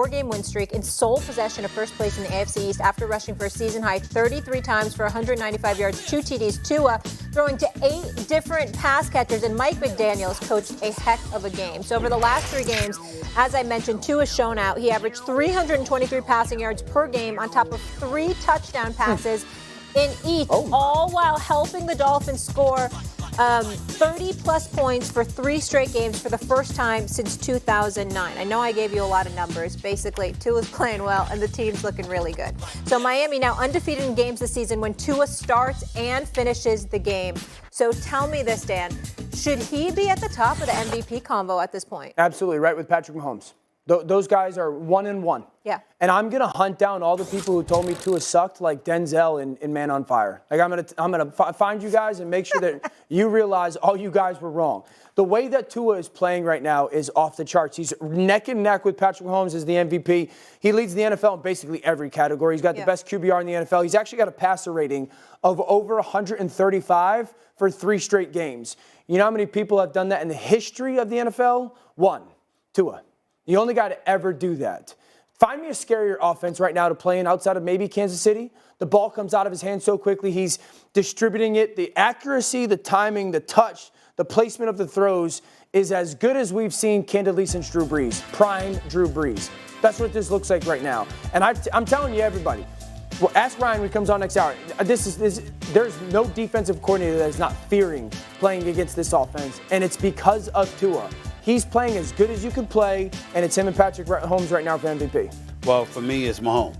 4-game win streak in sole possession of first place in the AFC East after rushing for a season-high 33 times for 195 yards, 2 TDs. Tua throwing to 8 different pass catchers, and Mike McDaniels coached a heck of a game. So over the last 3 games, as I mentioned, Tua's shown out. He averaged 323 passing yards per game on top of 3 touchdown passes in each, all while helping the Dolphins score 30-plus points for 3 straight games for the first time since 2009. I know I gave you a lot of numbers. Basically, Tua's playing well, and the team's looking really good. So Miami now undefeated in games this season when Tua starts and finishes the game. So tell me this, Dan. Should he be at the top of the MVP convo at this point? Absolutely, right with Patrick Mahomes. Those guys are 1-1. Yeah. And I'm gonna hunt down all the people who told me Tua sucked, like Denzel in Man on Fire. Like I'm gonna find you guys and make sure that you realize all you guys were wrong. The way that Tua is playing right now is off the charts. He's neck and neck with Patrick Mahomes as the MVP. He leads the NFL in basically every category. He's got the best QBR in the NFL. He's actually got a passer rating of over 135 for 3 straight games. You know how many people have done that in the history of the NFL? 1, Tua. The only guy to ever do that. Find me a scarier offense right now to play in outside of maybe Kansas City. The ball comes out of his hands so quickly. He's distributing it. The accuracy, the timing, the touch, the placement of the throws is as good as we've seen candidly since Drew Brees. Prime Drew Brees. That's what this looks like right now. And I'm telling you, everybody, well, ask Ryan when he comes on next hour. There's no defensive coordinator that is not fearing playing against this offense, and it's because of Tua. He's playing as good as you could play, and it's him and Patrick Mahomes right now for MVP. Well, for me, it's Mahomes.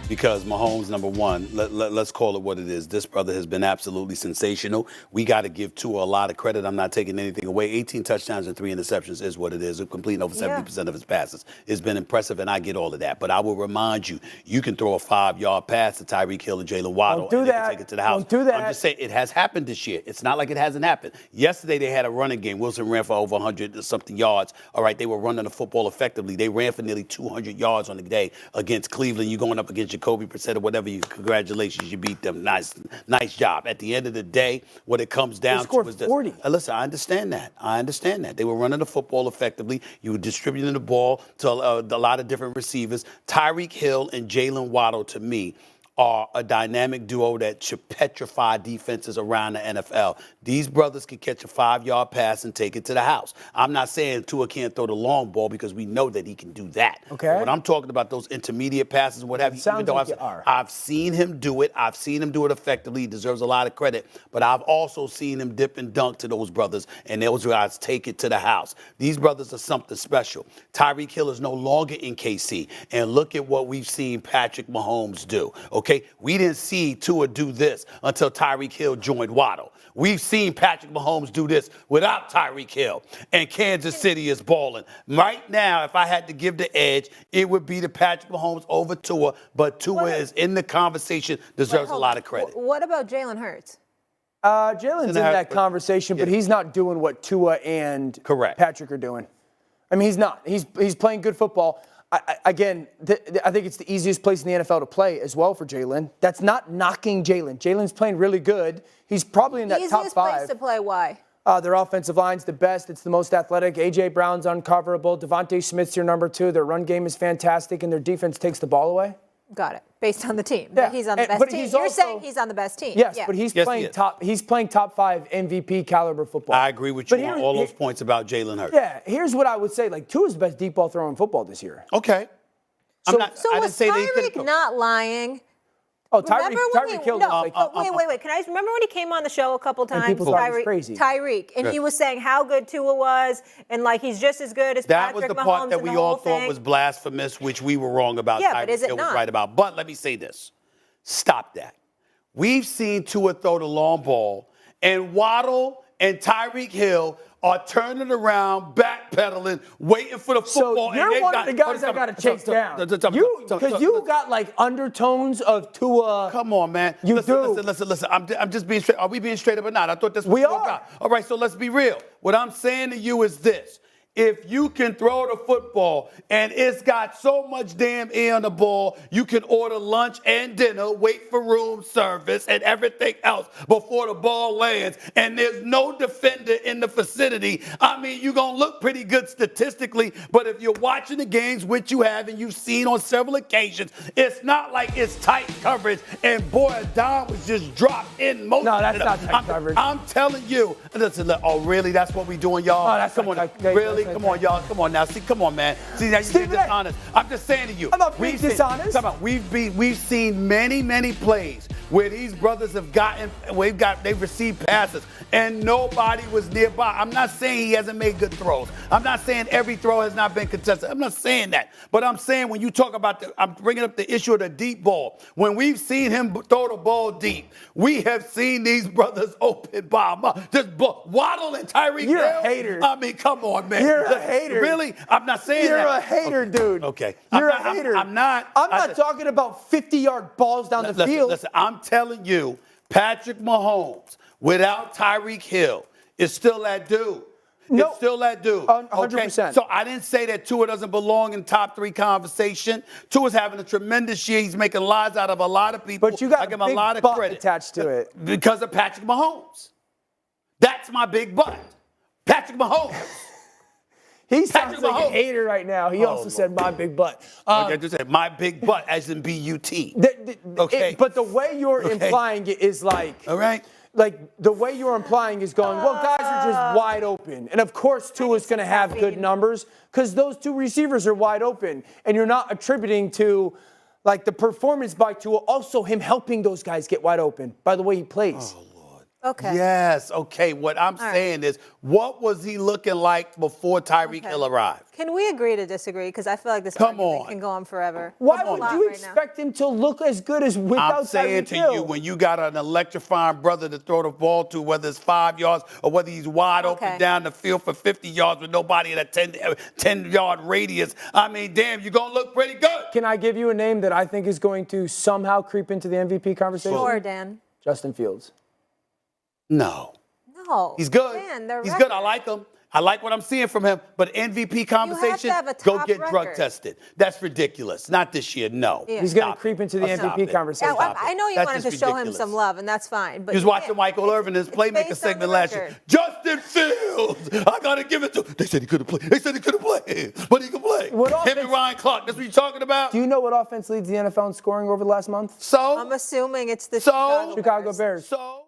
Because Mahomes, number one, let's call it what it is. This brother has been absolutely sensational. We got to give Tua a lot of credit. I'm not taking anything away. 18 touchdowns and 3 interceptions is what it is. Completing over 70% of his passes. It's been impressive, and I get all of that. But I will remind you, you can throw a 5-yard pass to Tyreek Hill and Jalen Waddle. Don't do that. Take it to the house. Don't do that. I'm just saying, it has happened this year. It's not like it hasn't happened. Yesterday, they had a running game. Wilson ran for over 100-something yards. All right, they were running the football effectively. They ran for nearly 200 yards on the day against Cleveland. You're going up against Jacoby Brissett or whatever. Congratulations, you beat them. Nice job. At the end of the day, what it comes down to is this. 40. Listen, I understand that. They were running the football effectively. You were distributing the ball to a lot of different receivers. Tyreek Hill and Jalen Waddle, to me, are a dynamic duo that should petrify defenses around the NFL. These brothers can catch a 5-yard pass and take it to the house. I'm not saying Tua can't throw the long ball because we know that he can do that. Okay. But when I'm talking about those intermediate passes and what have you, even though I've seen him do it, I've seen him do it effectively. He deserves a lot of credit. But I've also seen him dip and dunk to those brothers, and those guys take it to the house. These brothers are something special. Tyreek Hill is no longer in KC, and look at what we've seen Patrick Mahomes do. Okay, we didn't see Tua do this until Tyreek Hill joined Waddle. We've seen Patrick Mahomes do this without Tyreek Hill, and Kansas City is balling. Right now, if I had to give the edge, it would be to Patrick Mahomes over Tua, but Tua is in the conversation, deserves a lot of credit. What about Jalen Hurts? Jalen's in that conversation, but he's not doing what Tua and Patrick are doing. I mean, he's not. He's playing good football. I think it's the easiest place in the NFL to play as well for Jalen. That's not knocking Jalen. Jalen's playing really good. He's probably in that top 5. Easiest place to play, why? Their offensive line's the best. It's the most athletic. A.J. Brown's uncoverable. Devontae Smith's your number 2. Their run game is fantastic, and their defense takes the ball away. Got it. Based on the team. Yeah. He's on the best team. You're saying he's on the best team. Yes, but he's playing top. He's playing top 5 MVP caliber football. I agree with you on all those points about Jalen Hurts. Yeah, here's what I would say. Like, Tua's the best deep ball thrower in football this year. Okay. So was Tyreek not lying? Oh, Tyreek Hill. Wait. Can I remember when he came on the show a couple times? And people thought he was crazy. Tyreek, and he was saying how good Tua was, and like he's just as good as Patrick Mahomes. That was the part that we all thought was blasphemous, which we were wrong about. Yeah, but is it not? Was right about. But let me say this: stop that. We've seen Tua throw the long ball, and Waddle and Tyreek Hill are turning around, backpedaling, waiting for the football. So you're one of the guys I got to chase down. Because you got like undertones of Tua. Come on, man. Listen. I'm just being straight. Are we being straight up or not? I thought that's what we are. All right, so let's be real. What I'm saying to you is this. if you can throw the football and it's got so much damn air on the ball, you can order lunch and dinner, wait for room service and everything else before the ball lands, and there's no defender in the vicinity, I mean, you're going to look pretty good statistically, but if you're watching the games, which you have and you've seen on several occasions, it's not like it's tight coverage and boy, a dime was just dropped in most No, that's not tight coverage. I'm telling you. Listen, look, oh, really? That's what we doing, y'all? Oh, that's come on. really? Come on, y'all. Come on now. See, come on, man. See, now you're being dishonest. I'm just saying to you. I'm not being dishonest. We've seen many plays where these brothers have they've received passes and nobody was nearby. I'm not saying he hasn't made good throws. I'm not saying every throw has not been contested. I'm not saying that. But I'm saying when you talk about I'm bringing up the issue of the deep ball. When we've seen him throw the ball deep, we have seen these brothers open bomb. Just waddle and Tyreek Hill. You're a hater. I mean, come on, man. You're a hater. Really? I'm not saying You're that. a hater, dude. Okay. You're a hater. I'm not. I'm not talking about 50-yard balls down the field. Listen, I'm telling you, Patrick Mahomes, without Tyreek Hill, is still that dude. No, it's still that dude. 100%. Okay? So I didn't say that Tua doesn't belong in top 3 conversation. Tua's having a tremendous year. He's making lies out of a lot of people. But you got I give a him big a lot of butt credit attached to it. because of Patrick Mahomes. That's my big butt. Patrick Mahomes. He sounds Patrick like Mahomes. a hater right now. He also said my big butt. I just said my big butt, as in B-U-T. Okay. But the way you're implying it is like, all right. Like the way you're implying is going, well, guys are just wide open. And of course, Tua's going to have good numbers because those 2 receivers are wide open. And you're not attributing to like the performance by Tua, also him helping those guys get wide open by the way he plays. Oh, Lord. Okay. Yes. Okay. What I'm saying is, what was he looking like before Tyreek Hill arrived? Can we agree to disagree? Because I feel like this Come argument on. can go on forever. Why would you expect him to look as good as without I'm saying Tyreek to Hill? you, when you got an electrifying brother to throw the ball to, whether it's 5 yards or whether he's wide open down the field for 50 yards with nobody in a 10-yard radius, I mean, damn, you're going to look pretty good. Can I give you a name that I think is going to somehow creep into the MVP conversation? Sure, Dan. Justin Fields. No. No. He's good. Dan, He's good. I like him. I like what I'm seeing from him. But MVP conversation, have a go top get drug record. tested. That's ridiculous. Not this year, no. Yeah. He's going to Stop creep it. into the Stop MVP it. conversation. Yeah, I know you That's wanted to just show him ridiculous. some love, and that's fine. But He was watching Michael Irvin, his playmaker based on segment the last year. record. Justin Fields, I got to give it to him. They said he couldn't play. They said he couldn't play, but he can play. What Him offense- and Ryan Clark, that's what you're talking about? Do you know what offense leads the NFL in scoring over the last month? So? I'm assuming it's the So? Chicago Bears. So?